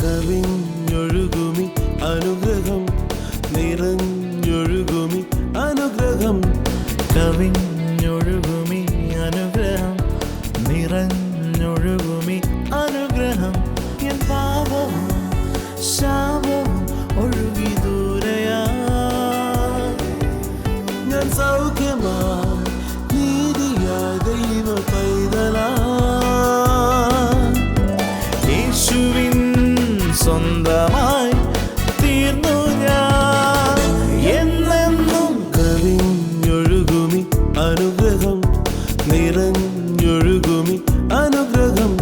കവിഞ്ഞൊഴുകുമി അനുഗ്രഹം നിറഞ്ഞൊഴുകുമി അനുഗ്രഹം കവിഞ്ഞൊഴുകുമി അനുഗ്രഹം നിറഞ്ഞൊഴുകുമി അനുഗ്രഹം എൻ പാപവും ശാപവും ഒഴുകി ദൂരയാ ഞാൻ സൗഖ്യമാ നീതിയാ ദൈവ പൈതലാ യേശുവിൻ സ്വന്തമായി തീർന്നു ഞാൻ എന്നെന്നും കവിഞ്ഞൊഴുകുമി അനുഗ്രഹം നിറഞ്ഞൊഴുകുമി അനുഗ്രഹം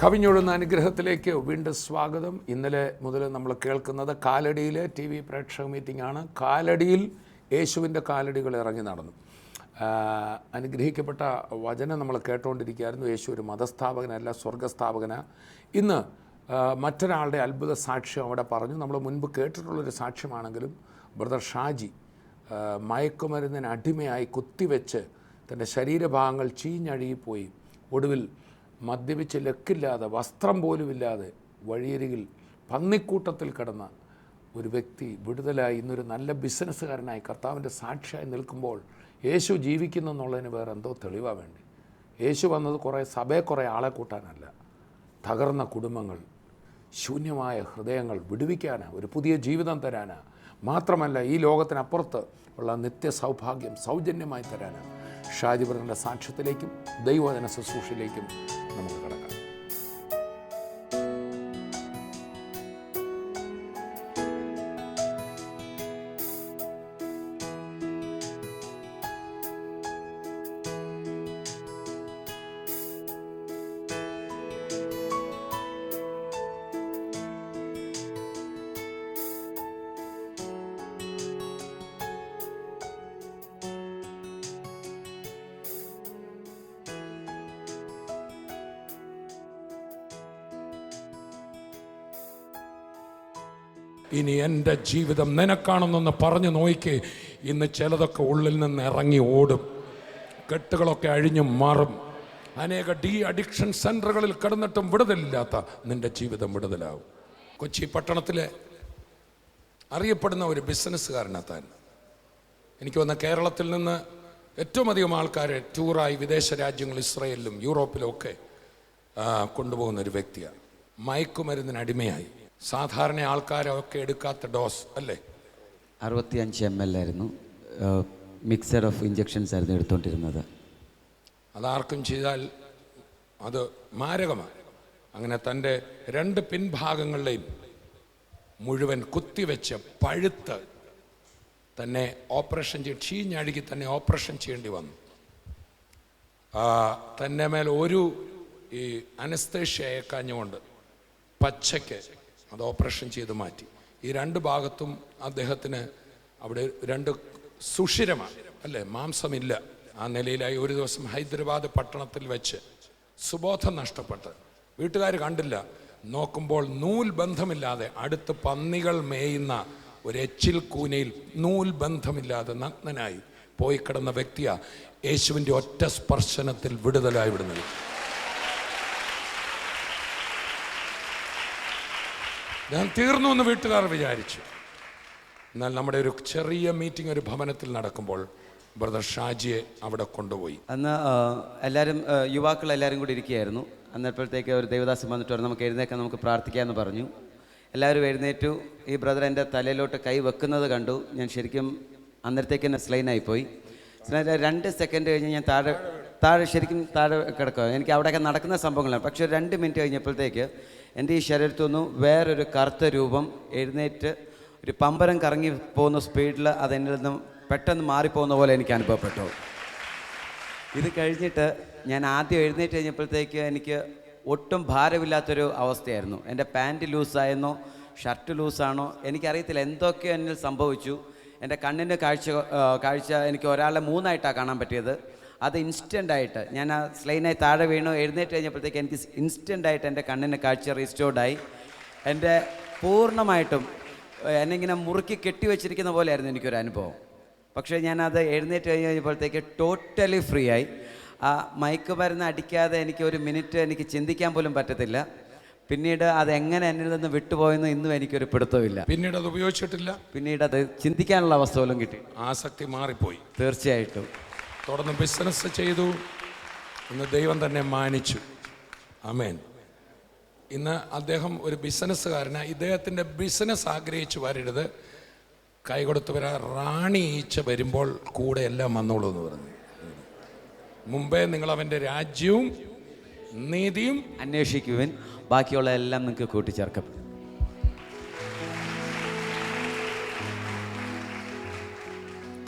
കവിഞ്ഞൊഴുന്ന അനുഗ്രഹത്തിലേക്ക് വീണ്ടും സ്വാഗതം. ഇന്നലെ മുതൽ നമ്മൾ കേൾക്കുന്നത് കാലടിയിലെ TV പ്രേക്ഷക മീറ്റിംഗ് ആണ്. കാലടിയിൽ യേശുവിൻ്റെ കാലടികൾ ഇറങ്ങി നടന്നു. അനുഗ്രഹിക്കപ്പെട്ട വചനം നമ്മൾ കേട്ടുകൊണ്ടിരിക്കുകയായിരുന്നു. യേശു ഒരു മതസ്ഥാപകനല്ല, സ്വർഗസ്ഥാപകനാണ്. ഇന്ന് മറ്റൊരാളുടെ അത്ഭുത സാക്ഷ്യം അവിടെ പറഞ്ഞു. നമ്മൾ മുൻപ് കേട്ടിട്ടുള്ളൊരു സാക്ഷ്യമാണെങ്കിലും ബ്രദർ ഷാജി മയക്കുമരുന്നിന് അടിമയായി കുത്തിവെച്ച് തൻ്റെ ശരീരഭാഗങ്ങൾ ചീഞ്ഞഴുകിപ്പോയി. ഒടുവിൽ മദ്യപിച്ച് ലക്കില്ലാതെ വസ്ത്രം പോലുമില്ലാതെ വഴിയരികിൽ പന്നിക്കൂട്ടത്തിൽ കിടന്ന ഒരു വ്യക്തി വിടുതലായി ഇന്നൊരു നല്ല ബിസിനസ്സുകാരനായി കർത്താവിൻ്റെ സാക്ഷിയായി നിൽക്കുമ്പോൾ യേശു ജീവിക്കുന്നു എന്നുള്ളതിന് വേറെ എന്തോ തെളിവാണ് വേണ്ടി. യേശു വന്നത് സഭയെ കുറേ ആളെ കൂട്ടാനല്ല, തകർന്ന കുടുംബങ്ങൾ, ശൂന്യമായ ഹൃദയങ്ങൾ വിടുവിക്കാനാണ്, ഒരു പുതിയ ജീവിതം തരാനാണ്. മാത്രമല്ല ഈ ലോകത്തിനപ്പുറത്ത് ഉള്ള നിത്യസൗഭാഗ്യം സൗജന്യമായി തരാനാണ്. ഷാജി ബ്രദറിൻ്റെ സാക്ഷ്യത്തിലേക്കും ദൈവവചന ശുശ്രൂഷയിലേക്കും നമുക്ക് കടക്കാം. ഇനി എൻ്റെ ജീവിതം നിനക്കാണെന്നൊന്ന് പറഞ്ഞു നോക്കി. ഇന്ന് ചിലതൊക്കെ ഉള്ളിൽ നിന്ന് ഇറങ്ങി ഓടും, കെട്ടുകളൊക്കെ അഴിഞ്ഞു മാറും. അനേക അഡിക്ഷൻ സെൻ്ററുകളിൽ കിടന്നിട്ടും വിടുതലില്ലാത്ത നിൻ്റെ ജീവിതം വിടുതലാവും. കൊച്ചി പട്ടണത്തിലെ അറിയപ്പെടുന്ന ഒരു ബിസിനസ്സുകാരനാണ് താൻ. എനിക്ക് വന്ന കേരളത്തിൽ നിന്ന് ഏറ്റവും അധികം ആൾക്കാരെ ടൂറായി വിദേശ രാജ്യങ്ങൾ ഇസ്രയേലിലും യൂറോപ്പിലും ഒക്കെ കൊണ്ടുപോകുന്ന ഒരു വ്യക്തിയാണ്. മയക്കുമരുന്നിന് അടിമയായി. സാധാരണ ആൾക്കാരൊക്കെ എടുക്കാത്ത ഡോസ് അല്ലേ? 65 ml ആയിരുന്നു. മിക്സർ ഓഫ് ഇഞ്ചക്ഷൻസ് ആയിരുന്നു എടുത്തുകൊണ്ടിരുന്നത്. അതാർക്കും ചെയ്താൽ അത് മാരകമാണ്. അങ്ങനെ തൻ്റെ 2 പിൻഭാഗങ്ങളിലെയും മുഴുവൻ കുത്തിവെച്ച് പഴുത്ത് തന്നെ ഓപ്പറേഷൻ ചീഞ്ഞഴുകി തന്നെ ഓപ്പറേഷൻ ചെയ്യേണ്ടി വന്നു. തന്നെ മേൽ ഒരു ഈ അനസ്തേഷ്യ ഏക്കാഞ്ഞുകൊണ്ട് പച്ചയ്ക്ക് അത് ഓപ്പറേഷൻ ചെയ്ത് മാറ്റി. ഈ 2 ഭാഗത്തും അദ്ദേഹത്തിന് അവിടെ 2 സുഷിരമാണ് അല്ലേ, മാംസമില്ല. ആ നിലയിലായി ഒരു ദിവസം ഹൈദരാബാദ് പട്ടണത്തിൽ വെച്ച് സുബോധം നഷ്ടപ്പെട്ട് വീട്ടുകാർ കണ്ടില്ല. നോക്കുമ്പോൾ നൂൽ ബന്ധമില്ലാതെ അടുത്ത് പന്നികൾ മേയുന്ന ഒരു എച്ചിൽ കൂനയിൽ നൂൽ ബന്ധമില്ലാതെ നഗ്നനായി പോയി കിടന്ന വ്യക്തിയാ യേശുവിൻ്റെ ഒറ്റ സ്പർശനത്തിൽ വിടുതലായി വിടുന്നത്. ഞാൻ തീർന്നു എന്ന് വീട്ടുകാർ വിചാരിച്ചു. എന്നാൽ നമ്മുടെ ഒരു ചെറിയ മീറ്റിംഗ് ഒരു ഭവനത്തിൽ നടക്കുമ്പോൾ ബ്രദർ ഷാജിയെ അവിടെ കൊണ്ടുപോയി. അന്ന് എല്ലാവരും യുവാക്കളെല്ലാവരും കൂടി ഇരിക്കുകയായിരുന്നു. അന്നപ്പോഴത്തേക്ക് ഒരു ദേവദാസൻ വന്നിട്ട് പറഞ്ഞു, നമുക്ക് എഴുന്നേക്കാൻ, നമുക്ക് പ്രാർത്ഥിക്കാമെന്ന് പറഞ്ഞു. എല്ലാവരും എഴുന്നേറ്റു. ഈ ബ്രദർ എൻ്റെ തലയിലോട്ട് കൈ വെക്കുന്നത് കണ്ടു. ഞാൻ ശരിക്കും അന്നേരത്തേക്ക് തന്നെ സ്ലൈനായിപ്പോയി. 2 സെക്കൻഡ് കഴിഞ്ഞ് ഞാൻ താഴെ ശരിക്കും താഴെ കിടക്കുക. എനിക്ക് അവിടെയൊക്കെ നടക്കുന്ന സംഭവങ്ങളാണ്. പക്ഷേ 2 മിനിറ്റ് കഴിഞ്ഞപ്പോഴത്തേക്ക് എൻ്റെ ഈ ശരീരത്തു നിന്നും വേറൊരു കറുത്ത രൂപം എഴുന്നേറ്റ് ഒരു പമ്പരം കറങ്ങി പോകുന്ന സ്പീഡിൽ അതെന്നിൽ നിന്നും പെട്ടെന്ന് മാറിപ്പോകുന്ന പോലെ എനിക്ക് അനുഭവപ്പെട്ടു. ഇത് കഴിഞ്ഞിട്ട് ഞാൻ ആദ്യം എഴുന്നേറ്റ് കഴിഞ്ഞപ്പോഴത്തേക്ക് എനിക്ക് ഒട്ടും ഭാരമില്ലാത്തൊരു അവസ്ഥയായിരുന്നു. എൻ്റെ പാൻറ്റ് ലൂസായെന്നോ ഷർട്ട് ലൂസാണോ എനിക്കറിയത്തില്ല, എന്തൊക്കെ എന്നിൽ സംഭവിച്ചു. എൻ്റെ കണ്ണിൻ്റെ കാഴ്ച എനിക്ക് ഒരാളെ 3ആയിട്ടാണ് കാണാൻ പറ്റിയത്. അത് ഇൻസ്റ്റൻ്റായിട്ട് ഞാൻ ആ സ്ലൈനായി താഴെ വീണു. എഴുന്നേറ്റ് കഴിഞ്ഞപ്പോഴത്തേക്ക് എനിക്ക് ഇൻസ്റ്റൻ്റായിട്ട് എൻ്റെ കണ്ണിൻ്റെ കാഴ്ച റീസ്റ്റോർഡായി. എൻ്റെ പൂർണ്ണമായിട്ടും എന്നെ ഇങ്ങനെ മുറുക്കി കെട്ടിവെച്ചിരിക്കുന്ന പോലെയായിരുന്നു എനിക്കൊരു അനുഭവം. പക്ഷേ ഞാനത് എഴുന്നേറ്റ് കഴിഞ്ഞപ്പോഴത്തേക്ക് ടോട്ടലി ഫ്രീ ആയി. ആ മയക്ക് മരുന്ന് അടിക്കാതെ എനിക്ക് ഒരു മിനിറ്റ് എനിക്ക് ചിന്തിക്കാൻ പോലും പറ്റത്തില്ല. പിന്നീട് അതെങ്ങനെ എന്നിൽ നിന്ന് വിട്ടുപോയെന്ന് ഇന്നും എനിക്കൊരു പിടുത്തമില്ല. പിന്നീട് അത് ഉപയോഗിച്ചിട്ടില്ല. പിന്നീട് അത് ചിന്തിക്കാനുള്ള അവസ്ഥ പോലും കിട്ടി. ആസക്തി മാറിപ്പോയി. തീർച്ചയായിട്ടും. തുടർന്ന് ബിസിനസ് ചെയ്തു. ഇന്ന് ദൈവം തന്നെ മാനിച്ചു. ആമേൻ. ഇന്ന് അദ്ദേഹം ഒരു ബിസിനസ്സുകാരനാണ്. ഇദ്ദേഹത്തിൻ്റെ ബിസിനസ് ആഗ്രഹിച്ച് വരരുത്, കൈകൊടുത്ത് വരാൻ റാണി ഈച്ച വരുമ്പോൾ കൂടെ എല്ലാം വന്നോളൂ എന്ന് പറഞ്ഞു. മുമ്പേ നിങ്ങൾ അവൻ്റെ രാജ്യവും നീതിയും അന്വേഷിക്കുവിൻ, ബാക്കിയുള്ള എല്ലാം നിങ്ങൾക്ക് കൂട്ടിച്ചേർക്കപ്പെടും.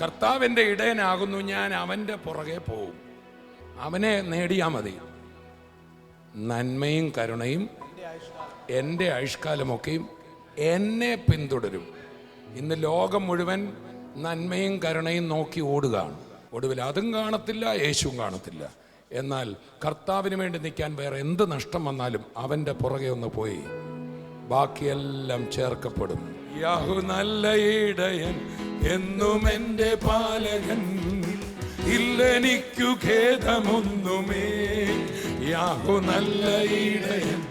കർത്താവിൻ്റെ ഇടയനാകുന്നു ഞാൻ, അവൻ്റെ പുറകെ പോവും. അവനെ നേടിയാൽ മതി. നന്മയും കരുണയും എൻ്റെ ആയുഷ്കാലമൊക്കെയും എന്നെ പിന്തുടരും. ഇന്ന് ലോകം മുഴുവൻ നന്മയും കരുണയും നോക്കി ഓടുകയാണ്. ഒടുവിൽ അതും കാണത്തില്ല, യേശുവും കാണത്തില്ല. എന്നാൽ കർത്താവിന് വേണ്ടി നിൽക്കാൻ വേറെ എന്ത് നഷ്ടം വന്നാലും അവൻ്റെ പുറകെ ഒന്ന് പോയി ബാക്കിയെല്ലാം ചേർക്കപ്പെടും. യാഹു നല്ല ഇടയൻ, എന്നും എൻ്റെ പാലകൻ, ഇല്ലെനിക്കു ഖേദമൊന്നുമേ. യാഹു നല്ല ഇടയൻ,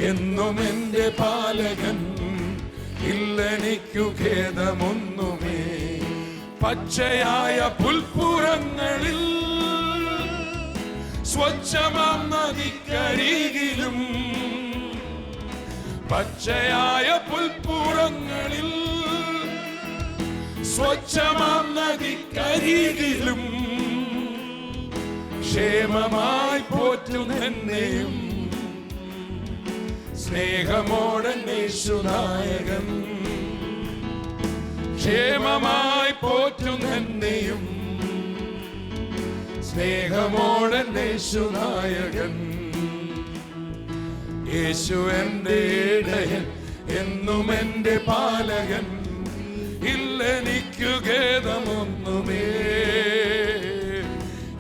എന്നും എൻ്റെ പാലകൻ, ഇല്ലെനിക്കു ഖേദമൊന്നുമേ. പച്ചയായ പുൽപ്പുറങ്ങളിൽ സ്വച്ഛമാം നദിക്കരികിലും, പച്ചയായ പുൽപ്പുറങ്ങളിൽ സ്വച്ഛമാം നദിക്കരികിലും ക്ഷേമമായി പോറ്റുന്നെന്നെയും സ്നേഹമോടൻ യേശുനായകൻ. ക്ഷേമമായി പോറ്റുന്നെന്നെയും സ്നേഹമോടൻ യേശുനായകൻ. യേശു എൻ്റെ ഇടയൻ, എന്നും എൻ്റെ പാലകൻ, ഇല്ലെനിക്കു ഖേദമൊന്നുമേ.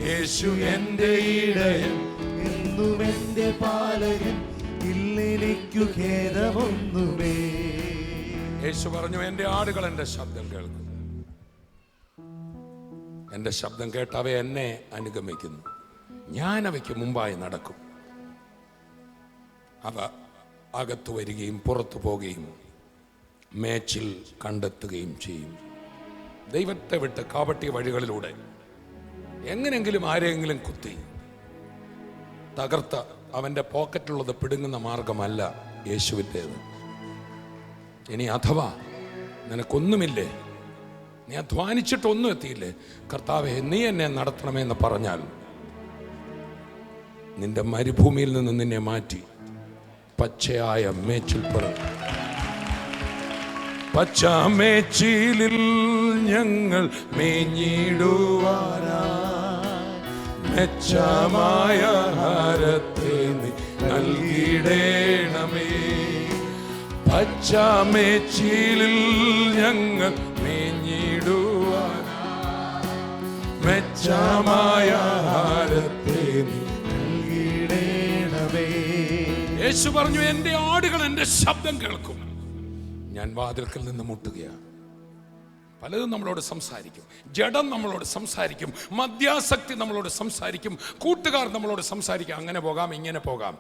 യേശു എൻ്റെ ഇടയൻ, എന്നും എൻ്റെ പാലകൻ, ഇല്ലെനിക്കു ഖേദമൊന്നുമേ. യേശു പറഞ്ഞു, എൻ്റെ ആടുകൾ എൻ്റെ ശബ്ദം കേൾക്കും. എൻ്റെ ശബ്ദം കേട്ട് അവ എന്നെ അനുഗമിക്കുന്നു. ഞാൻ അവയ്ക്ക് മുമ്പായി നടക്കും. അവ അകത്തു വരികയും പുറത്തു പോവുകയും മേച്ചിൽ കണ്ടെത്തുകയും ചെയ്യും. ദൈവത്തെ വിട്ട് കാപട്യ വഴികളിലൂടെ എങ്ങനെയെങ്കിലും ആരെയെങ്കിലും കുത്തി തകർത്ത അവൻ്റെ പോക്കറ്റിലുള്ളത് പിടുങ്ങുന്ന മാർഗമല്ല യേശുവിൻ്റേത്. ഇനി അഥവാ നിനക്കൊന്നുമില്ലേ, നീ അധ്വാനിച്ചിട്ടൊന്നും എത്തിയില്ലേ, കർത്താവേ നീ എന്നെ നടത്തണമെന്ന് പറഞ്ഞാൽ നിന്റെ മരുഭൂമിയിൽ നിന്ന് നിന്നെ മാറ്റി പച്ചയായ മേച്ചിൽപ്പുറം, പച്ചമേച്ചിലിൽ ഞങ്ങൾ മേഞ്ഞിടുവാനാ മെച്ചമായ ആഹാരത്തെ നീ നൽകിടേണമേ. പച്ചമേച്ചിലിൽ ഞങ്ങൾ മേഞ്ഞിടുവാനാ മെച്ചമായ ആഹാരത്തെ നീ നൽകിടേണമേ. യേശു പറഞ്ഞു, എൻ്റെ ആടുകൾ എൻ്റെ ശബ്ദം കേൾക്കും. ഞാൻ വാതിൽക്കൽ നിന്ന് മുട്ടുകയാണ്. പലതും നമ്മളോട് സംസാരിക്കും. ജഡം നമ്മളോട് സംസാരിക്കും, മദ്യാസക്തി നമ്മളോട് സംസാരിക്കും, കൂട്ടുകാർ നമ്മളോട് സംസാരിക്കും. അങ്ങനെ പോകാം, ഇങ്ങനെ പോകാം.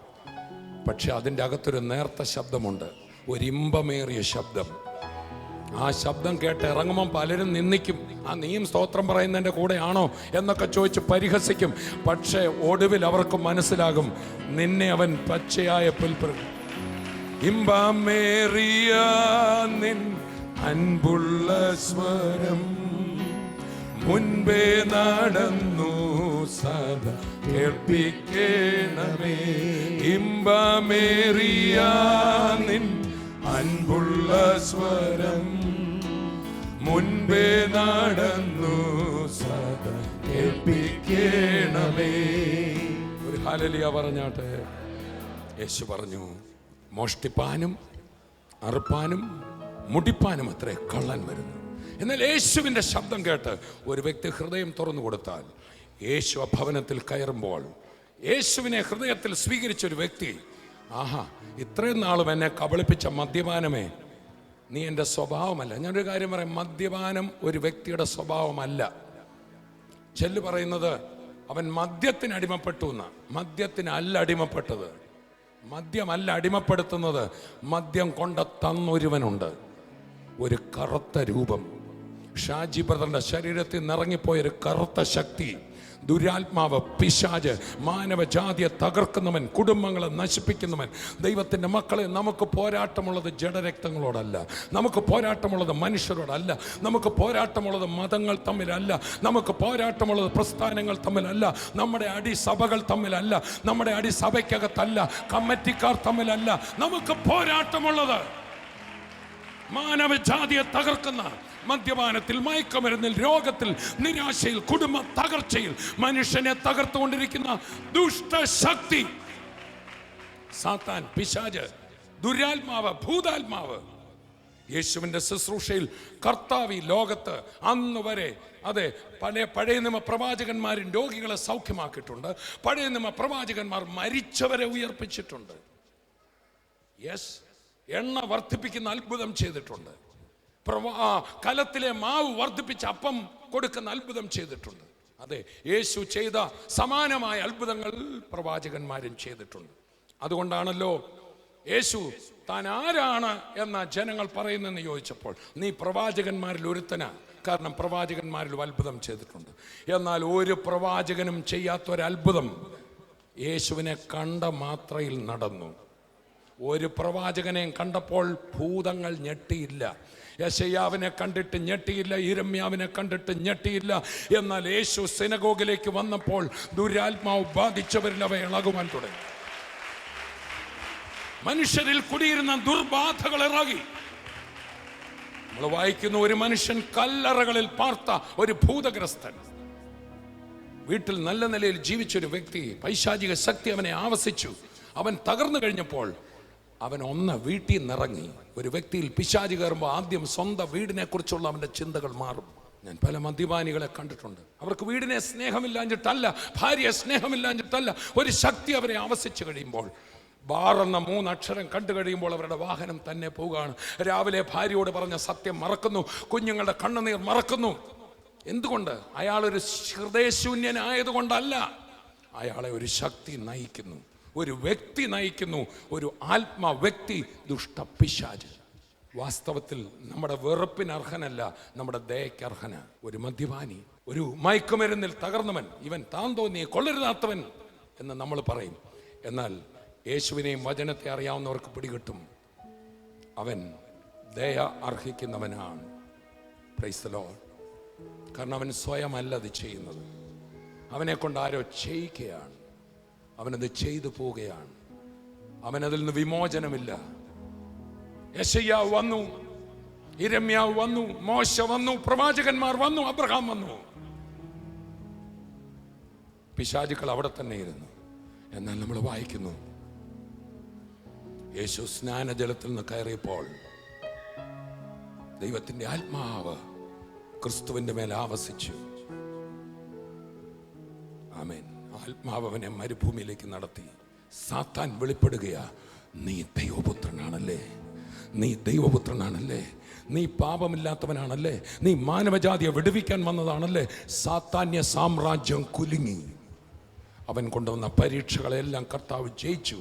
പക്ഷെ അതിൻ്റെ അകത്തൊരു നേർത്ത ശബ്ദമുണ്ട്, ഒരു ഇമ്പമേറിയ ശബ്ദം. ആ ശബ്ദം കേട്ട് ഇറങ്ങുമ്പം പലരും നിന്ദിക്കും. ആ നീയും സ്തോത്രം പറയുന്നതിൻ്റെ കൂടെയാണോ എന്നൊക്കെ ചോദിച്ച് പരിഹസിക്കും. പക്ഷേ ഒടുവിൽ അവർക്ക് മനസ്സിലാകും, നിന്നെ അവൻ പച്ചയായ പുൽപ്പുറം, ഇമ്പമേറിയ നിൻ അൻപുള്ള സ്വരം മുൻപേ നടന്നു സദാ കേൾപ്പിക്കണമേ. ഇമ്പമേറിയ നിൻ അൻപുള്ള സ്വരം മുൻപേ നടന്നു സദാ കേൾപ്പിക്കണമേ. രക്ഷിക്കണമേ. ഒരു ഹല്ലേലൂയ പറഞ്ഞാട്ടെ. യേശു പറഞ്ഞു, മോഷ്ടിപ്പാനും അറുപ്പാനും മുടിപ്പാനും അത്രേ കള്ളൻ വരുന്നു. എന്നാൽ യേശുവിൻ്റെ ശബ്ദം കേട്ട് ഒരു വ്യക്തി ഹൃദയം തുറന്നു കൊടുത്താൽ, യേശു ആ ഭവനത്തിൽ കയറുമ്പോൾ യേശുവിനെ ഹൃദയത്തിൽ സ്വീകരിച്ച ഒരു വ്യക്തി, ആഹാ, ഇത്രയും നാളും എന്നെ കബളിപ്പിച്ച മദ്യപാനമേ, നീ എൻ്റെ സ്വഭാവമല്ല. ഞാനൊരു കാര്യം പറയാം, മദ്യപാനം ഒരു വ്യക്തിയുടെ സ്വഭാവമല്ല. ചെല്ലു പറയുന്നത് അവൻ മദ്യത്തിന് അടിമപ്പെട്ടു എന്നാ. മദ്യത്തിനല്ല അടിമപ്പെട്ടത്, മദ്യമല്ല അടിമപ്പെടുത്തുന്നത്. മദ്യം കൊണ്ട തന്നൊരുവനുണ്ട്, ഒരു കറുത്ത രൂപം. ഷാജി ബ്രദറിന്റെ ശരീരത്തിൽ നിറങ്ങിപ്പോയൊരു കറുത്ത ശക്തി, ദുരാത്മാവ്, പിശാച്, മാനവജാതിയെ തകർക്കുന്നവൻ, കുടുംബങ്ങളെ നശിപ്പിക്കുന്നവൻ. ദൈവത്തിൻ്റെ മക്കളെ, നമുക്ക് പോരാട്ടമുള്ളത് ജഡരക്തങ്ങളോടല്ല, നമുക്ക് പോരാട്ടമുള്ളത് മനുഷ്യരോടല്ല, നമുക്ക് പോരാട്ടമുള്ളത് മതങ്ങൾ തമ്മിലല്ല, നമുക്ക് പോരാട്ടമുള്ളത് പ്രസ്ഥാനങ്ങൾ തമ്മിലല്ല, നമ്മുടെ അടിസഭകൾ തമ്മിലല്ല, നമ്മുടെ അടിസഭയ്ക്കകത്തല്ല, കമ്മിറ്റിക്കാർ തമ്മിലല്ല. നമുക്ക് പോരാട്ടമുള്ളത് മാനവജാതിയെ തകർക്കുന്ന മദ്യപാനത്തിൽ, മയക്കുമരുന്നിൽ, രോഗത്തിൽ, നിരാശയിൽ, കുടുംബ തകർച്ചയിൽ മനുഷ്യനെ തകർത്തുകൊണ്ടിരിക്കുന്ന ദുഷ്ടശക്തി, സാത്താൻ, പിശാച്, ദുരാത്മാവ്, ഭൂതാത്മാവ്. യേശുവിൻ്റെ ശുശ്രൂഷയിൽ കർത്താവ് ഈ ലോകത്ത് അന്ന് വരെ പഴയ നിയമ പ്രവാചകന്മാരും രോഗികളെ സൗഖ്യമാക്കിയിട്ടുണ്ട്. പഴയ നിയമ പ്രവാചകന്മാർ മരിച്ചവരെ ഉയർപ്പിച്ചിട്ടുണ്ട്. യെസ്, എണ്ണ വർദ്ധിപ്പിക്കുന്ന അത്ഭുതം ചെയ്തിട്ടുണ്ട്. കലത്തിലെ മാവ് വർദ്ധിപ്പിച്ച് അപ്പം കൊടുക്കുന്ന അത്ഭുതം ചെയ്തിട്ടുണ്ട്. അതെ, യേശു ചെയ്ത സമാനമായ അത്ഭുതങ്ങൾ പ്രവാചകന്മാരും ചെയ്തിട്ടുണ്ട്. അതുകൊണ്ടാണല്ലോ യേശു താൻ ആരാണ് എന്ന ജനങ്ങൾ പറയുന്നതെന്ന് ചോദിച്ചപ്പോൾ, നീ പ്രവാചകന്മാരിൽ ഒരുത്തനാ, കാരണം പ്രവാചകന്മാരിൽ അത്ഭുതം ചെയ്തിട്ടുണ്ട്. എന്നാൽ ഒരു പ്രവാചകനും ചെയ്യാത്തൊരത്ഭുതം യേശുവിനെ കണ്ട മാത്രയിൽ നടന്നു. ഒരു പ്രവാചകനെയും കണ്ടപ്പോൾ ഭൂതങ്ങൾ ഞെട്ടിയില്ല. യെശയ്യാവിനെ കണ്ടിട്ട് ഞെട്ടിയില്ല, യിരെമ്യാവിനെ കണ്ടിട്ട് ഞെട്ടിയില്ല. എന്നാൽ യേശു സിനഗോഗിലേക്ക് വന്നപ്പോൾ ദുരാത്മാവ് ബാധിച്ചവരിൽ അവ ഇളകുവാൻ തുടങ്ങി. മനുഷ്യരിൽ കുടിയിരുന്ന ദുർബാധകൾ ഇറങ്ങി. നമ്മൾ വായിക്കുന്നു, ഒരു മനുഷ്യൻ കല്ലറകളിൽ പാർത്ത ഒരു ഭൂതഗ്രസ്തൻ, വീട്ടിൽ നല്ല നിലയിൽ ജീവിച്ചൊരു വ്യക്തി, പൈശാചിക ശക്തി അവനെ ആവസിച്ചു. അവൻ തകർന്നു കഴിഞ്ഞപ്പോൾ അവൻ വീട്ടിൽ നിന്നിറങ്ങി. ഒരു വ്യക്തിയിൽ പിശാച് കയറുമ്പോൾ ആദ്യം സ്വന്തം വീടിനെ കുറിച്ചുള്ള അവൻ്റെ ചിന്തകൾ മാറും. ഞാൻ പല മദ്യപാനികളെ കണ്ടിട്ടുണ്ട്. അവർക്ക് വീടിനെ സ്നേഹമില്ലാഞ്ഞിട്ടല്ല, ഭാര്യയെ സ്നേഹമില്ലാഞ്ഞിട്ടല്ല, ഒരു ശക്തി അവരെ ആവസിച്ചു കഴിയുമ്പോൾ, ബാറെന്ന 3 അക്ഷരം കണ്ടു കഴിയുമ്പോൾ അവരുടെ വാഹനം തന്നെ പോവുകയാണ്. രാവിലെ ഭാര്യയോട് പറഞ്ഞ സത്യം മറക്കുന്നു, കുഞ്ഞുങ്ങളുടെ കണ്ണുനീർ മറക്കുന്നു. എന്തുകൊണ്ട്? അയാളൊരു ഹൃദയശൂന്യനായതുകൊണ്ടല്ല, അയാളെ ഒരു ശക്തി നയിക്കുന്നു, ഒരു വ്യക്തി നയിക്കുന്നു, ഒരു ആത്മാ വ്യക്തി, ദുഷ്ടപിശാച്. വാസ്തവത്തിൽ നമ്മുടെ വെറുപ്പിന് അർഹനല്ല, നമ്മുടെ ദയയ്ക്ക് അർഹന. ഒരു മദ്യപാനി, ഒരു മയക്കുമരുന്നിൽ തകർന്നവൻ, ഇവൻ താൻ തോന്നിയ കൊള്ളരുതാത്തവൻ എന്ന് നമ്മൾ പറയും. എന്നാൽ യേശുവിനെയും വചനത്തെ അറിയാവുന്നവർക്ക് പിടികിട്ടും, അവൻ ദയ അർഹിക്കുന്നവനാണ്. Praise the Lord. കാരണം അവൻ സ്വയമല്ല അത് ചെയ്യുന്നത്, അവനെ കൊണ്ട് ആരോ ചെയ്യിക്കുകയാണ്, അവനത് ചെയ്തു പോവുകയാണ്, അവനതിൽ നിന്ന് വിമോചനമില്ല. യെശയ്യാവ് വന്നു, യിരെമ്യാവ് വന്നു, മോശ വന്നു, പ്രവാചകന്മാർ വന്നു, അബ്രഹാം വന്നു, പിശാചുക്കൾ അവിടെ തന്നെ ഇരുന്നു. എന്നാൽ നമ്മൾ വായിക്കുന്നു, യേശു സ്നാനജലത്തിൽ നിന്ന് കയറിയപ്പോൾ ദൈവത്തിന്റെ ആത്മാവ് ക്രിസ്തുവിന്റെ മേൽ ആവസിച്ചു. ആമേൻ. ആത്മാവ് അവനെ മരുഭൂമിയിലേക്ക് നടത്തി. സാത്താൻ വെളിപ്പെടുകയാ, നീ ദൈവപുത്രനാണല്ലേ, നീ ദൈവപുത്രനാണല്ലേ, നീ പാപമില്ലാത്തവനാണല്ലേ, നീ മാനവജാതിയെ വിടുവിക്കാൻ വന്നതാണല്ലേ. സാത്താന്യ സാമ്രാജ്യം കുലുങ്ങി. അവൻ കൊണ്ടുവന്ന പരീക്ഷകളെല്ലാം കർത്താവ് ജയിച്ചു.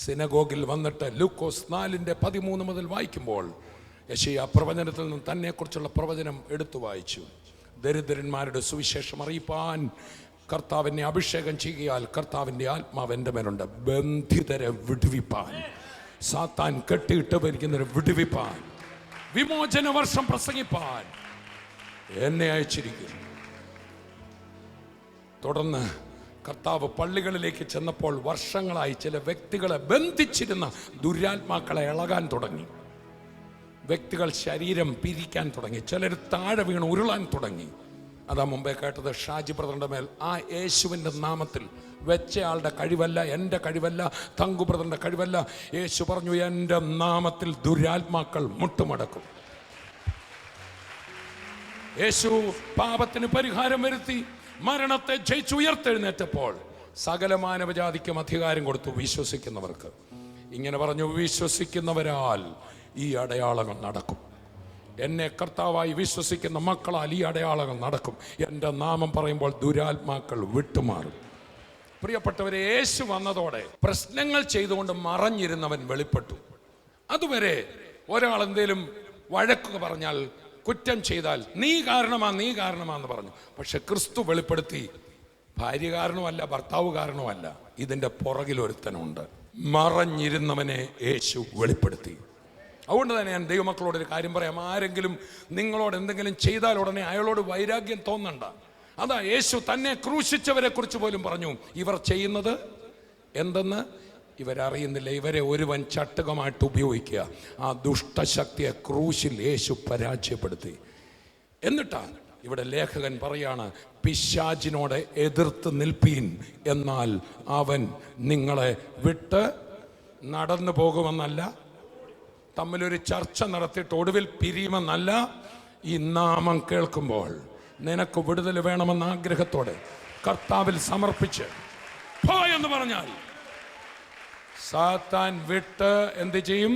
സിനഗോഗിൽ വന്നിട്ട് ലൂക്കോസ് 4:13 മുതൽ വായിക്കുമ്പോൾ യെശയ്യാ പ്രവചനത്തിൽ നിന്ന് തന്നെക്കുറിച്ചുള്ള പ്രവചനം എടുത്തു വായിച്ചു. ദരിദ്രന്മാരുടെ സുവിശേഷം അറിയിപ്പാൻ കർത്താവിനെ അഭിഷേകം ചെയ്യാൽ കർത്താവിൻ്റെ ആത്മാവ് എൻ്റെ മേലുണ്ട്. ബന്ധിതരെ വിടുവിപ്പാൻ, സാത്താൻ കെട്ടിയിട്ട് ഭരിക്കുന്നവരെ വിടുവിപ്പാൻ, വിമോചന വർഷം പ്രസംഗിപ്പാൻ എന്നെ അയച്ചിരിക്കുന്നു. തുടർന്ന് കർത്താവ് പള്ളികളിലേക്ക് ചെന്നപ്പോൾ വർഷങ്ങളായി ചില വ്യക്തികളെ ബന്ധിച്ചിരുന്ന ദുരാത്മാക്കളെ ഇളകാൻ തുടങ്ങി. വ്യക്തികൾ ശരീരം പിരിക്കാൻ തുടങ്ങി, ചിലർ താഴെ വീണ് ഉരുളാൻ തുടങ്ങി. അതാ മുമ്പേ കേട്ടത് ഷാജി ബ്രദറിന്റെ മേൽ ആ യേശുവിൻ്റെ നാമത്തിൽ വെച്ചയാളുടെ കഴിവല്ല, എൻ്റെ കഴിവല്ല, തങ്കു ബ്രദറിന്റെ കഴിവല്ല. യേശു പറഞ്ഞു, എൻ്റെ നാമത്തിൽ ദുരാത്മാക്കൾ മുട്ടുമടക്കും. യേശു പാപത്തിന് പരിഹാരം വരുത്തി മരണത്തെ ജയിച്ചു ഉയർത്തെഴുന്നേറ്റപ്പോൾ സകല മാനവജാതിക്കും അധികാരം കൊടുത്തു വിശ്വസിക്കുന്നവർക്ക്. ഇങ്ങനെ പറഞ്ഞു, വിശ്വസിക്കുന്നവരാൽ ഈ അടയാളങ്ങൾ നടക്കും. എന്നെ കർത്താവായി വിശ്വസിക്കുന്ന മക്കളാൽ ഈ അടയാളങ്ങൾ നടക്കും. എൻ്റെ നാമം പറയുമ്പോൾ ദുരാത്മാക്കൾ വിട്ടുമാറും. പ്രിയപ്പെട്ടവരെ, യേശു വന്നതോടെ പ്രശ്നങ്ങൾ ചെയ്തുകൊണ്ട് മറഞ്ഞിരുന്നവൻ വെളിപ്പെട്ടു. അതുവരെ ഒരാൾ എന്തേലും വഴക്ക് പറഞ്ഞാൽ, കുറ്റം ചെയ്താൽ നീ കാരണമാന്ന് പറഞ്ഞു. പക്ഷെ ക്രിസ്തു വെളിപ്പെടുത്തി, ഭാര്യ കാരണമല്ല, ഭർത്താവ് കാരണമല്ല, ഇതിൻ്റെ പുറകിൽ ഒരുത്തനുണ്ട്. മറഞ്ഞിരുന്നവനെ യേശു വെളിപ്പെടുത്തി. അതുകൊണ്ട് തന്നെ ഞാൻ ദൈവമക്കളോടൊരു കാര്യം പറയാം. ആരെങ്കിലും നിങ്ങളോട് എന്തെങ്കിലും ചെയ്താൽ ഉടനെ അയാളോട് വൈരാഗ്യം തോന്നണ്ട. അതാ യേശു തന്നെ ക്രൂശിച്ചവരെ കുറിച്ച് പോലും പറഞ്ഞു, ഇവർ ചെയ്യുന്നത് എന്തെന്ന് ഇവരറിയുന്നില്ല. ഇവരെ ഒരുവൻ ചട്ടുകമായിട്ട് ഉപയോഗിക്കുക. ആ ദുഷ്ടശക്തിയെ ക്രൂശിൽ യേശു പരാജയപ്പെടുത്തി. എന്നിട്ടാണ് ഇവിടെ ലേഖകൻ പറയാണ്, പിശാചിനോട് എതിർത്ത് നിൽപ്പീൻ, എന്നാൽ അവൻ നിങ്ങളെ വിട്ട് നടന്നു പോകുമെന്നല്ല, തമ്മിലൊരു ചർച്ച നടത്തിയിട്ട് ഒടുവിൽ പിരിയുമെന്നല്ല. ഈ നാമം കേൾക്കുമ്പോൾ നിനക്ക് വിടുതൽ വേണമെന്ന ആഗ്രഹത്തോടെ കർത്താവിൽ സമർപ്പിച്ച് പോ എന്ന് പറഞ്ഞാൽ സാത്താൻ വിട്ട് എന്ത് ചെയ്യും?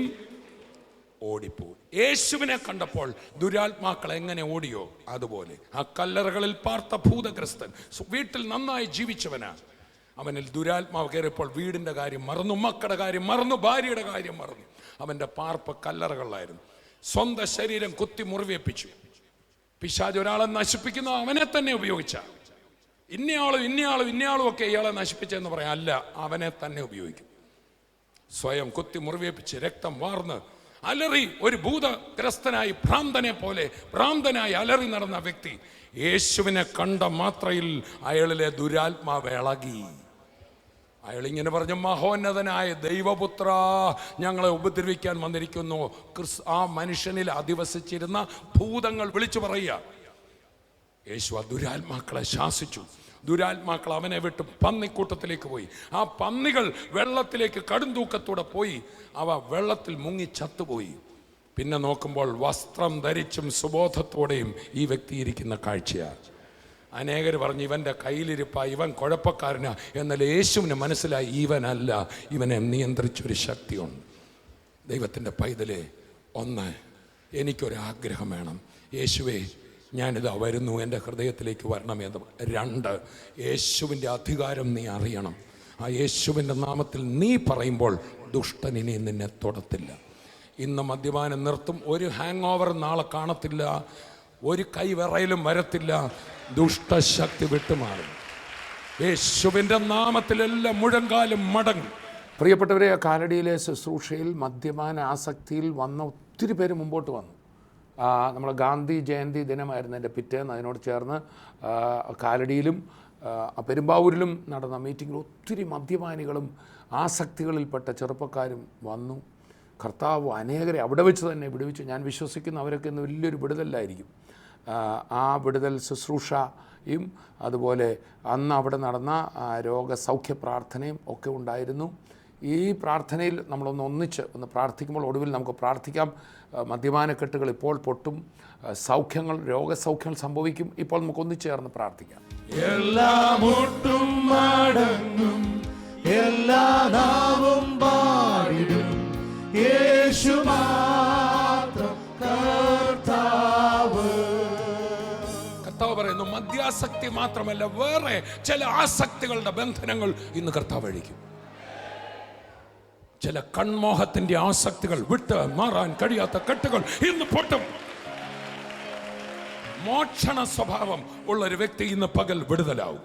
ഓടിപ്പോവും. യേശുവിനെ കണ്ടപ്പോൾ ദുരാത്മാക്കൾ എങ്ങനെ ഓടിയോ അതുപോലെ. ആ കല്ലറകളിൽ പാർത്ത ഭൂതഗ്രസ്തൻ വീട്ടിൽ നന്നായി ജീവിച്ചവനാ. അവനിൽ ദുരാത്മാവ് കയറിയപ്പോൾ വീടിൻ്റെ കാര്യം മറന്നു, മക്കളുടെ കാര്യം മറന്നു, ഭാര്യയുടെ കാര്യം മറന്നു. അവൻ്റെ പാർപ്പ് കല്ലറകളിലായിരുന്നു. സ്വന്തം ശരീരം കുത്തി മുറിവേൽപ്പിച്ചു. പിശാച് ഒരാളെ നശിപ്പിക്കുന്ന അവനെ തന്നെ ഉപയോഗിച്ച, ഇന്നയാളും ഒക്കെ ഇയാളെ നശിപ്പിച്ചെന്ന് പറയാം. അല്ല, അവനെ തന്നെ ഉപയോഗിക്കും. സ്വയം കുത്തി മുറിവേൽപ്പിച്ച് രക്തം വാർന്ന് അലറി ഒരു ഭൂതഗ്രസ്തനായി ഭ്രാന്തനായി അലറി നടന്ന വ്യക്തി യേശുവിനെ കണ്ട മാത്രയിൽ അയാളിലെ ദുരാത്മാവ് ഇളകി. അയാൾ ഇങ്ങനെ പറഞ്ഞു, മഹോന്നതനായ ദൈവപുത്ര, ഞങ്ങളെ ഉപദ്രവിക്കാൻ വന്നിരിക്കുന്നു. ആ മനുഷ്യനിൽ അധിവസിച്ചിരുന്ന ഭൂതങ്ങൾ വിളിച്ചു പറയുക. യേശു ആ ദുരാത്മാക്കളെ ശാസിച്ചു. ദുരാത്മാക്കൾ അവനെ വിട്ട് പന്നിക്കൂട്ടത്തിലേക്ക് പോയി. ആ പന്നികൾ വെള്ളത്തിലേക്ക് കടുംതൂക്കത്തോടെ പോയി. അവ വെള്ളത്തിൽ മുങ്ങി ചത്തുപോയി. പിന്നെ നോക്കുമ്പോൾ വസ്ത്രം ധരിച്ചും സുബോധത്തോടെയും ഈ വ്യക്തി ഇരിക്കുന്ന കാഴ്ചയാണ്. അനേകർ പറഞ്ഞു, ഇവൻ്റെ കയ്യിലിരിപ്പ, ഇവൻ കുഴപ്പക്കാരനാ. എന്നാൽ യേശുവിന് മനസ്സിലായി, ഇവനല്ല, ഇവനെ നിയന്ത്രിച്ചൊരു ശക്തിയുണ്ട്. ദൈവത്തിൻ്റെ പൈതലേ, ഒന്ന്, എനിക്കൊരാഗ്രഹം വേണം. യേശുവേ, ഞാനിതാ വരുന്നു, എൻ്റെ ഹൃദയത്തിലേക്ക് വരണമെന്ന്. രണ്ട്, യേശുവിൻ്റെ അധികാരം നീ അറിയണം. ആ യേശുവിൻ്റെ നാമത്തിൽ നീ പറയുമ്പോൾ ദുഷ്ടൻ ഇനി നിന്നെ തൊടത്തില്ല. ഇന്ന് മദ്യപാനം നിർത്തും, ഒരു ഹാങ് ഓവർ നാളെ കാണത്തില്ല, ഒരു കൈവിറയിലും വരത്തില്ല. ദുഷ്ടശക്തി വിട്ടുമാറും. യേശുവിൻ്റെ നാമത്തിലെല്ലാം മുഴങ്കാലും മടങ്ങും. പ്രിയപ്പെട്ടവരെ, കാലടിയിലെ ശുശ്രൂഷയിൽ മദ്യപാന ആസക്തിയിൽ വന്ന ഒത്തിരി പേര് മുമ്പോട്ട് വന്നു. നമ്മൾ ഗാന്ധി ജയന്തി ദിനമായിരുന്നു എൻ്റെ പിറ്റേന്ന്. അതിനോട് ചേർന്ന് കാലടിയിലും പെരുമ്പാവൂരിലും നടന്ന മീറ്റിങ്ങിൽ ഒത്തിരി മദ്യപാനികളും ആസക്തികളിൽപ്പെട്ട ചെറുപ്പക്കാരും വന്നു. കർത്താവ് അനേകരെ അവിടെ വെച്ച് തന്നെ വിടുവിച്ചു. ഞാൻ വിശ്വസിക്കുന്നു അവരൊക്കെ ഇന്ന് വലിയൊരു വിടുതലായിരിക്കും. ആ വിടുതൽ ശുശ്രൂഷയും അതുപോലെ അന്ന് അവിടെ നടന്ന രോഗസൗഖ്യ പ്രാർത്ഥനയും ഒക്കെ ഉണ്ടായിരുന്നു. ഈ പ്രാർത്ഥനയിൽ നമ്മളൊന്നിച്ച് പ്രാർത്ഥിക്കുമ്പോൾ ഒടുവിൽ നമുക്ക് പ്രാർത്ഥിക്കാം. മദ്യപാനക്കെട്ടുകൾ ഇപ്പോൾ പൊട്ടും, രോഗസൗഖ്യങ്ങൾ സംഭവിക്കും. ഇപ്പോൾ നമുക്ക് ഒന്നിച്ചേർന്ന് പ്രാർത്ഥിക്കാം. എല്ലാ മുട്ടും മടങ്ങും, എല്ലാ നാവും പാടിടും, യേശു മാത്രം കർത്താവ്. കർത്താവ് പറയുന്നു, മദ്യാസക്തി മാത്രമല്ല, വേറെ ചില ആസക്തികളുടെ ബന്ധനങ്ങൾ ഇന്ന് കർത്താവ് അഴിക്കും. ചില കൺമോഹത്തിന്റെ ആസക്തികൾ, വിട്ട് മാറാൻ കഴിയാത്ത കെട്ടുകൾ ഇന്ന് പൊട്ടും. മോക്ഷണ സ്വഭാവം ഉള്ള ഒരു വ്യക്തി ഇന്ന് പകൽ വിടുതലാവും.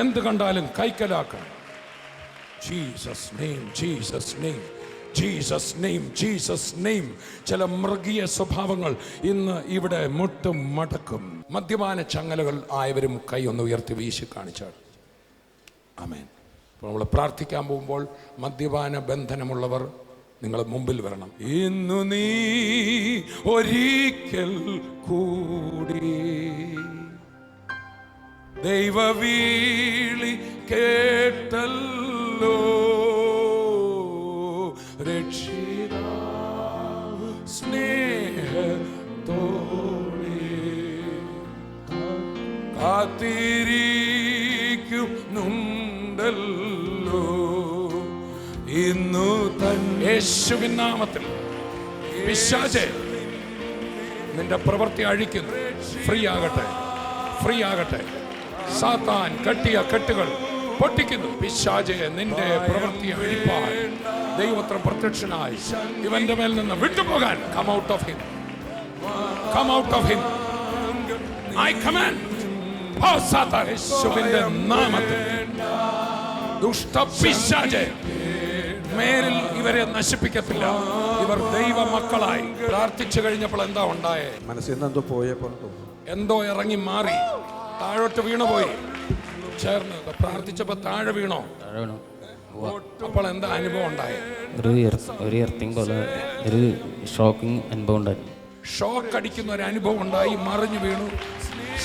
എന്ത് കണ്ടാലും കൈക്കലാക്കണം. Jesus name, Jesus name, Jesus name, Jesus name. ചില മൃഗീയ സ്വഭാവങ്ങൾ ഇന്ന് ഇവിടെ മുട്ടും മടക്കും. മദ്യപാന ചങ്ങലകൾ ആയവരും കൈ ഒന്ന് ഉയർത്തി വീശി കാണിച്ചാൽ ആമേൻ. അപ്പോൾ നമ്മൾ പ്രാർത്ഥിക്കാൻ പോകുമ്പോൾ മദ്യപാന ബന്ധനമുള്ളവർ നിങ്ങൾ മുമ്പിൽ വരണം. ഇന്നു നീ ഒരിക്കൽ കൂടി ദൈവവീളി കേട്ടല്ലോ രക്ഷിതാവ് സ്നേഹത്തോടെ കാത്തിരിക്കുന്നുണ്ടല്ലോ ഇന്നു തന്നെ യേശുവിൻ നാമത്തിൽ. പിശാചേ, നിന്റെ പ്രവൃത്തി അഴിക്കുന്നു. ഫ്രീ ആകട്ടെ, ഫ്രീ ആകട്ടെ. സാത്താൻ കെട്ടിയ കെട്ടുകൾ പൊട്ടിക്കുന്നു. പിശാചേ, നിന്റെ പ്രവൃത്തി അഴിപ്പാൻ ദൈവത്ര പ്രത്യക്ഷനായി ഇവന്റെ മേൽ നിന്ന് വിട്ടുപോകാൻ. Come out of him, come out of him. I command, O Satan, യേശുവിന്റെ നാമത്തിൽ ദുഷ്ട പിശാചേ, മേലിൽ ഇവരെ നശിപ്പിക്കത്തില്ല. ഇവർ ദൈവ മക്കളായി. പ്രാർത്ഥിച്ചു കഴിഞ്ഞപ്പോൾ എന്താ ഉണ്ടായേ? മനസ്സിൽ നിന്ന് എന്തോ പോയപ്പോൾ എന്തോ ഇറങ്ങി മാറി, താഴോട്ട് വീണുപോയി. ചേർന്ന് പ്രാർത്ഥിച്ചപ്പോ താഴെ വീണോ? അപ്പോൾ എന്താ അനുഭവം ഉണ്ടായേ? ഒരു എർത്തിങ് പോലെ ഒരു ഷോക്കിംഗ് അനുഭവം ഉണ്ടായിരുന്നു. ഷോക്ക് അടിക്കുന്ന ഒരു അനുഭവം ഉണ്ടായി, മറിഞ്ഞു വീണു.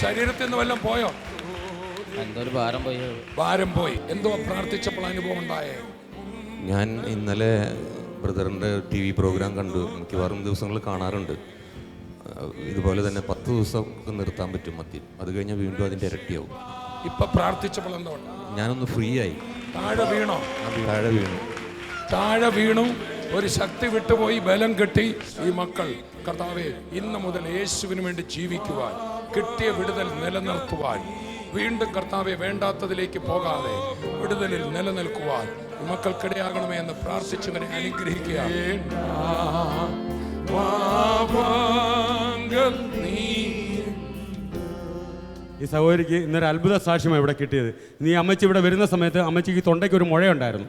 ശരീരത്തിൽ നിന്ന് വല്ലതും പോയോ? എന്തോ ഒരു ഭാരം പോയി. ഭാരം പോയി. എന്തോ പ്രാർത്ഥിച്ചപ്പോൾ അനുഭവം ഉണ്ടായേ? ഞാൻ ഇന്നലെ ബ്രദറിൻ്റെ TV പ്രോഗ്രാം കണ്ടു. മിക്കവാറും ദിവസങ്ങൾ കാണാറുണ്ട്. ഇതുപോലെ തന്നെ 10 ദിവസം നിർത്താൻ പറ്റും മദ്യം. അത് കഴിഞ്ഞാൽ വീണ്ടും അതിൻ്റെ ഇരട്ടിയാവും. ഇപ്പൊ പ്രാർത്ഥിച്ചപ്പോൾ എന്താ? ഞാനൊന്ന് ഫ്രീ ആയി. താഴെ വീണോ? താഴെ വീണു. താഴെ വീണു. ഒരു ശക്തി വിട്ടുപോയി, ബലം കിട്ടി. ഈ മക്കൾ കർത്താവേ, ഇന്ന് മുതൽ യേശുവിന് വേണ്ടി ജീവിക്കുവാൻ, കിട്ടിയ വിടുതൽ നിലനിർത്തുവാൻ, വീണ്ടും കർത്താവെ വേണ്ടാത്തതിലേക്ക് പോകാതെ വിടുതലിൽ നിലനിൽക്കുവാൻ ഈ മക്കൾക്കിടയാകണമേ എന്ന് പ്രാർത്ഥിച്ചവരെ അനുഗ്രഹിക്കുക. ഈ സഹോദരിക്ക് ഇന്നൊരു അത്ഭുത സാക്ഷ്യമാണ് ഇവിടെ കിട്ടിയത്. നീ അമ്മച്ചി ഇവിടെ വരുന്ന സമയത്ത് അമ്മച്ചിക്ക് തൊണ്ടയ്ക്ക് ഒരു മുഴയുണ്ടായിരുന്നു.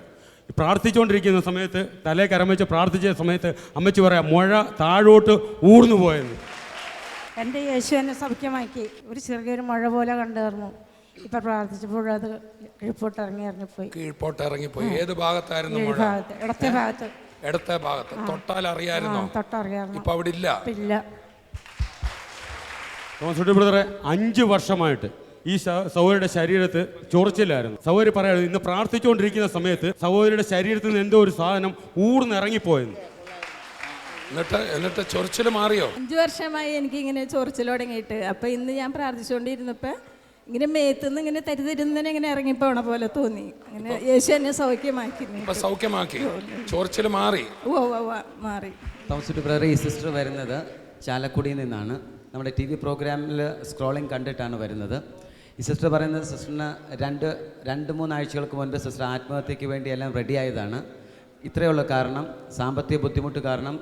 പ്രാർത്ഥിച്ചുകൊണ്ടിരിക്കുന്ന സമയത്ത്, തലേ കരമച്ച് പ്രാർത്ഥിച്ച സമയത്ത് അമ്മച്ചി പറയാം, മുഴ താഴോട്ട് ഊർന്നു പോയെന്ന്. എൻ്റെ യേശു എന്നെ സൗഖ്യമാക്കി. ഒരു ചെറിയൊരു മഴ പോലെ കണ്ടുതന്നു. ഇപ്പം പ്രാർത്ഥിച്ചപ്പോൾ അത് കീഴ്പോട്ട് ഇറങ്ങിപ്പോയി. കീഴ്പോട്ട് ഇറങ്ങിപ്പോയി. ഏത് ഭാഗത്തായിരുന്നു? ഇടത്തെ ഭാഗത്ത്. ഇടത്തെ ഭാഗത്ത്. തൊട്ടാൽ അറിയായിരുന്നോ? തൊട്ടറിയായിരുന്നു. ഇപ്പൊ അവിടെ ഇല്ല. ഇല്ല. തോമസ് ബ്രദറെ, 5 വർഷമായിട്ട് ഈ സഹോദരിയുടെ ശരീരത്ത് ചൊറിച്ചിലായിരുന്നു. സഹോദരി പറയാതെ ഇന്ന് പ്രാർത്ഥിച്ചുകൊണ്ടിരിക്കുന്ന സമയത്ത് സഹോദരിയുടെ ശരീരത്തിൽ നിന്ന് എന്തോ ഒരു സാധനം ഊർന്നിറങ്ങിപ്പോയെന്ന്. എന്നിട്ട് ചൊറിച്ചിൽ മാറിയോ? 5 വർഷമായി എനിക്ക് ഇങ്ങനെ ചൊറിച്ചിൽ തുടങ്ങിയിട്ട്. അപ്പൊ ഇന്ന് ഞാൻ പ്രാർത്ഥിച്ചുകൊണ്ടിരുന്നപ്പോ ഇങ്ങനെ മേത്തുനിന്ന് ഇങ്ങനെ തരുതരുന്നതിനെ ഇങ്ങനെ ഇറങ്ങിപ്പോണ പോലെ തോന്നി. അങ്ങനെ യേശു എന്നെ സൗഖ്യമാക്കി. സൗഖ്യമാക്കി. ചൊറിച്ചിൽ മാറി. മാറി. തോമസ് ബ്രദർ, ഈ സിസ്റ്റർ വരുന്നത് ചാലക്കുടിയിൽ നിന്നാണ്. നമ്മുടെ TV പ്രോഗ്രാമിൽ സ്ക്രോളിംഗ് കണ്ടിട്ടാണ് വരുന്നത്. ഈ സിസ്റ്റർ പറയുന്നത് സിസ്റ്ററിന് 2-3 ആഴ്ചകൾക്ക് മുൻപ് സിസ്റ്റർ ആത്മഹത്യക്ക് വേണ്ടി എല്ലാം റെഡിയായതാണ്. ഇത്രയുള്ള കാരണം, സാമ്പത്തിക ബുദ്ധിമുട്ട് കാരണം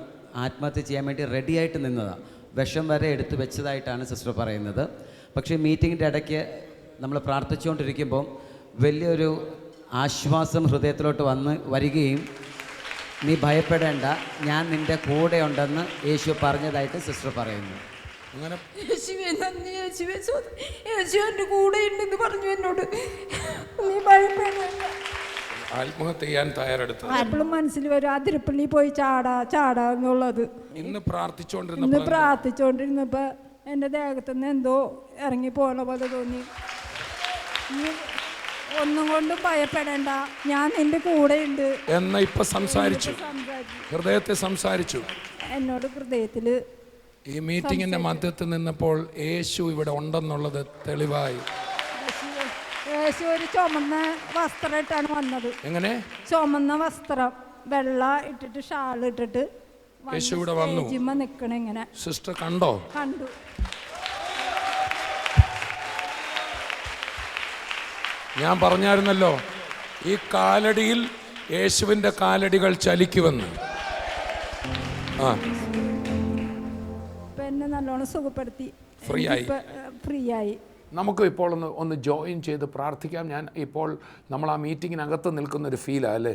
ആത്മഹത്യ ചെയ്യാൻ വേണ്ടി റെഡിയായിട്ട് നിന്നതാണ്. വിഷം വരെ എടുത്ത് വെച്ചതായിട്ടാണ് സിസ്റ്റർ പറയുന്നത്. പക്ഷേ മീറ്റിങ്ങിൻ്റെ ഇടയ്ക്ക് നമ്മൾ പ്രാർത്ഥിച്ചുകൊണ്ടിരിക്കുമ്പോൾ വലിയൊരു ആശ്വാസം ഹൃദയത്തിലോട്ട് വരികയും, നീ ഭയപ്പെടേണ്ട, ഞാൻ നിൻ്റെ കൂടെ ഉണ്ടെന്ന് യേശു പറഞ്ഞതായിട്ട് സിസ്റ്റർ പറയുന്നു. യേശുവേ നന്ദി, യേശുവേ യേശു എൻ്റെ കൂടെ ഉണ്ടെന്ന് പറഞ്ഞു എന്നോട്. നീ ഭയപ്പെടേണ്ട. ആത്മഹത്യ ചെയ്യാൻ തയ്യാറെടുത്തു. എപ്പോഴും മനസ്സിൽ വരും അതിരപ്പള്ളി പോയി ചാടാ എന്നുള്ളത്. ഇന്ന് പ്രാർത്ഥിച്ചുകൊണ്ടിരുന്നപ്പോ എൻ്റെ ദേഹത്തുനിന്ന് എന്തോ ഇറങ്ങി പോണ പോലെ തോന്നി. ഒന്നും കൊണ്ടും ഭയപ്പെടേണ്ട, ഞാൻ നിന്റെ കൂടെ ഉണ്ട് എന്ന് ഇപ്പൊ സംസാരിച്ചു. ഹൃദയത്തെ സംസാരിച്ചു. എന്നോട് ഹൃദയത്തില് ഈ മീറ്റിങ്ങിന്റെ മധ്യത്തിൽ നിന്നപ്പോൾ യേശു ഇവിടെ ഉണ്ടെന്നുള്ളത് തെളിവായി. യേശു ഒരു ചുമന്ന വസ്ത്രം ഇട്ടാണ് വന്നത്. എങ്ങനെ? ചുമന്ന വസ്ത്രം, വെള്ള ഇട്ടിട്ട്, ഷാൾ ഇട്ടിട്ട് യേശു ഇവിടെ വന്നു. നിക്കണ ഇങ്ങനെ സിസ്റ്റർ കണ്ടോ? കണ്ടു. ഞാൻ പറഞ്ഞായിരുന്നല്ലോ, ഈ കാലടിയിൽ യേശുവിന്റെ കാലടികൾ ചലിക്കുമെന്ന്. എന്നെ നല്ലോണം സുഖപ്പെടുത്തി. ഫ്രീ ആയി. നമുക്ക് ഇപ്പോൾ ഒന്ന് ജോയിൻ ചെയ്ത് പ്രാർത്ഥിക്കാം. ഞാൻ ഇപ്പോൾ നമ്മൾ ആ മീറ്റിങ്ങിനകത്ത് നിൽക്കുന്നൊരു ഫീലാണ് അല്ലേ?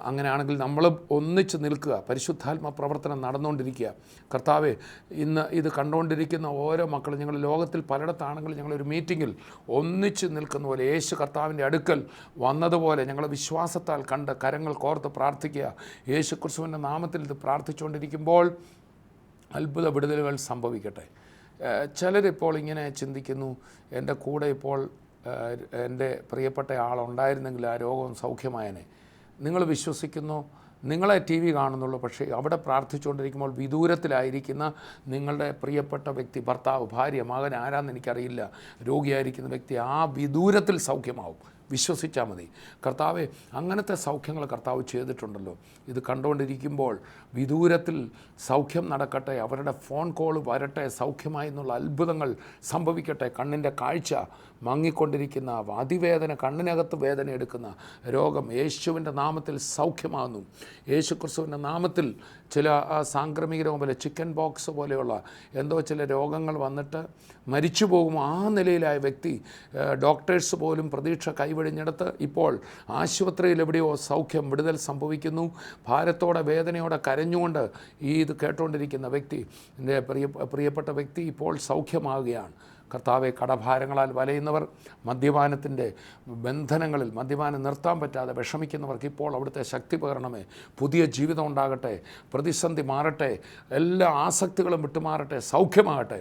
അങ്ങനെയാണെങ്കിൽ നമ്മൾ ഒന്നിച്ച് നിൽക്കുക. പരിശുദ്ധാത്മ പ്രവർത്തനം നടന്നുകൊണ്ടിരിക്കുക. കർത്താവേ, ഇന്ന് ഇത് കണ്ടുകൊണ്ടിരിക്കുന്ന ഓരോ മക്കളും, ഞങ്ങൾ ലോകത്തിൽ പലയിടത്താണെങ്കിലും ഞങ്ങളൊരു മീറ്റിങ്ങിൽ ഒന്നിച്ച് നിൽക്കുന്ന പോലെ, യേശു കർത്താവിൻ്റെ അടുക്കൽ വന്നതുപോലെ ഞങ്ങൾ വിശ്വാസത്താൽ കണ്ട് കരങ്ങൾ കോർത്ത് പ്രാർത്ഥിക്കുക. യേശു ക്രിസ്തുവിൻ്റെ നാമത്തിൽ ഇത് പ്രാർത്ഥിച്ചുകൊണ്ടിരിക്കുമ്പോൾ അത്ഭുത വിടുതലുകൾ സംഭവിക്കട്ടെ. ചിലരിപ്പോൾ ഇങ്ങനെ ചിന്തിക്കുന്നു, എൻ്റെ കൂടെ ഇപ്പോൾ എൻ്റെ പ്രിയപ്പെട്ട ആളുണ്ടായിരുന്നെങ്കിൽ ആ രോഗം സൗഖ്യമായനെ. നിങ്ങൾ വിശ്വസിക്കുന്നു, നിങ്ങളെ ടി വി കാണുന്നുള്ളൂ, പക്ഷേ അവിടെ പ്രാർത്ഥിച്ചുകൊണ്ടിരിക്കുമ്പോൾ വിദൂരത്തിലായിരിക്കുന്ന നിങ്ങളുടെ പ്രിയപ്പെട്ട വ്യക്തി, ഭർത്താവ്, ഭാര്യ, മകൻ, ആരാന്ന് എനിക്കറിയില്ല, രോഗിയായിരിക്കുന്ന വ്യക്തി ആ വിദൂരത്തിൽ സൗഖ്യമാവും. വിശ്വസിച്ചാൽ മതി. കർത്താവെ, അങ്ങനത്തെ സൗഖ്യങ്ങൾ കർത്താവ് ചെയ്തിട്ടുണ്ടല്ലോ. ഇത് കണ്ടുകൊണ്ടിരിക്കുമ്പോൾ വിദൂരത്തിൽ സൗഖ്യം നടക്കട്ടെ, അവരുടെ ഫോൺ കോൾ വരട്ടെ, സൗഖ്യമായി എന്നുള്ള അത്ഭുതങ്ങൾ സംഭവിക്കട്ടെ. കണ്ണിൻ്റെ കാഴ്ച മങ്ങിക്കൊണ്ടിരിക്കുന്ന അതിവേദന, കണ്ണിനകത്ത് വേദന എടുക്കുന്ന രോഗം യേശുവിൻ്റെ നാമത്തിൽ സൗഖ്യമാകുന്നു. യേശു ക്രിസ്തുവിൻ്റെ നാമത്തിൽ ചില സാംക്രമിക രോഗം പോലെ, ചിക്കൻ ബോക്സ് പോലെയുള്ള എന്തോ ചില രോഗങ്ങൾ വന്നിട്ട് മരിച്ചു പോകും. ആ നിലയിലായ വ്യക്തി, ഡോക്ടേഴ്സ് പോലും പ്രതീക്ഷ കൈവെടിഞ്ഞെടുത്ത് ഇപ്പോൾ ആശുപത്രിയിൽ എവിടെയോ സൗഖ്യം, വിടുതൽ സംഭവിക്കുന്നു. ഭാരത്തോടെ, വേദനയോടെ കരഞ്ഞുകൊണ്ട് ഇത് കേട്ടുകൊണ്ടിരിക്കുന്ന വ്യക്തി, എൻ്റെ പ്രിയപ്പെട്ട വ്യക്തി ഇപ്പോൾ സൗഖ്യമാവുകയാണ്. കർത്താവെ, കടഭാരങ്ങളാൽ വലയുന്നവർ, മദ്യപാനത്തിൻ്റെ ബന്ധനങ്ങളിൽ മദ്യപാനം നിർത്താൻ പറ്റാതെ വിഷമിക്കുന്നവർക്ക് ഇപ്പോൾ അവിടുത്തെ ശക്തി പകരണമേ. പുതിയ ജീവിതം ഉണ്ടാകട്ടെ, പ്രതിസന്ധി മാറട്ടെ, എല്ലാ ആസക്തികളും വിട്ടുമാറട്ടെ, സൗഖ്യമാകട്ടെ.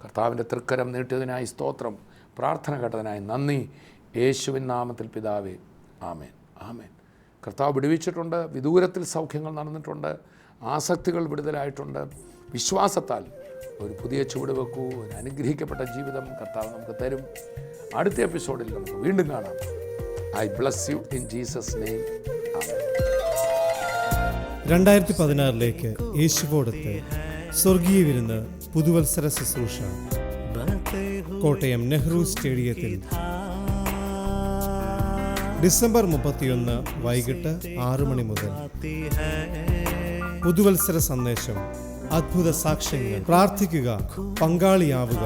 കർത്താവിൻ്റെ തൃക്കരം നീട്ടിയതിനായി സ്തോത്രം, പ്രാർത്ഥന കേട്ടതിനായി നന്ദി. യേശുവിൻ നാമത്തിൽ പിതാവേ, ആമേൻ, ആമേൻ. കർത്താവ് വിടുവിച്ചിട്ടുണ്ട്, വിദൂരത്തിൽ സൗഖ്യങ്ങൾ നടന്നിട്ടുണ്ട്, ആസക്തികൾ വിടുതലായിട്ടുണ്ട്. വിശ്വാസത്താൽ ഒരു പുതിയ ചുവട് വെക്കൂ. ഒരു അനുഗ്രഹിക്കപ്പെട്ട ജീവിതം കർത്താവ് നമുക്ക് തരും. അടുത്ത എപ്പിസോഡിൽ നമുക്ക് വീണ്ടും കാണാം. I bless you in Jesus name. 2016 യേശുവോടൊത്ത് സ്വർഗീയ വിരുന്ന് പുതുവത്സര ശുശ്രൂഷ കോട്ടയം നെഹ്റു സ്റ്റേഡിയത്തിൽ ഡിസംബർ 31 വൈകിട്ട് 6 മണി മുതൽ. പുതുവത്സര സന്ദേശം, അത്ഭുത സാക്ഷ്യങ്ങൾ, പ്രാർത്ഥിക്കുക, പങ്കാളിയാവുക.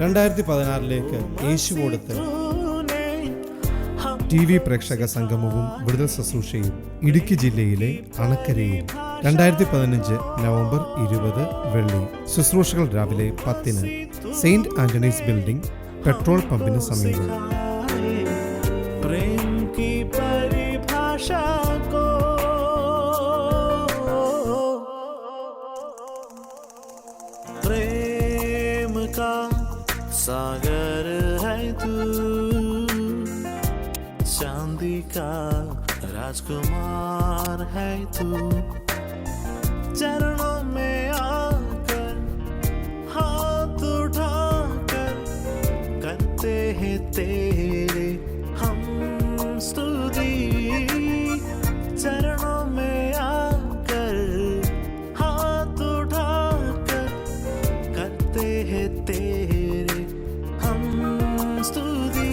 2016 യേശുവോടൊത്ത് TV പ്രേക്ഷക സംഗമവും വിടുതൽ ശുശ്രൂഷയും ഇടുക്കി ജില്ലയിലെ അണക്കരയിൽ 2015 നവംബർ 20 വെള്ളി. ശുശ്രൂഷകൾ രാവിലെ 10-ന് സെയിന്റ് ആന്റണീസ് ബിൽഡിംഗ്, പെട്രോൾ പമ്പിന് സമീപം. सागर है तू, चांदी का राजकुमार है तू, चरणों में आकर हाथ उठाकर करते हैं तेरे हम स्तुति, चरणों में आकर हाथ उठाकर करते हैं तेरे स्तुति.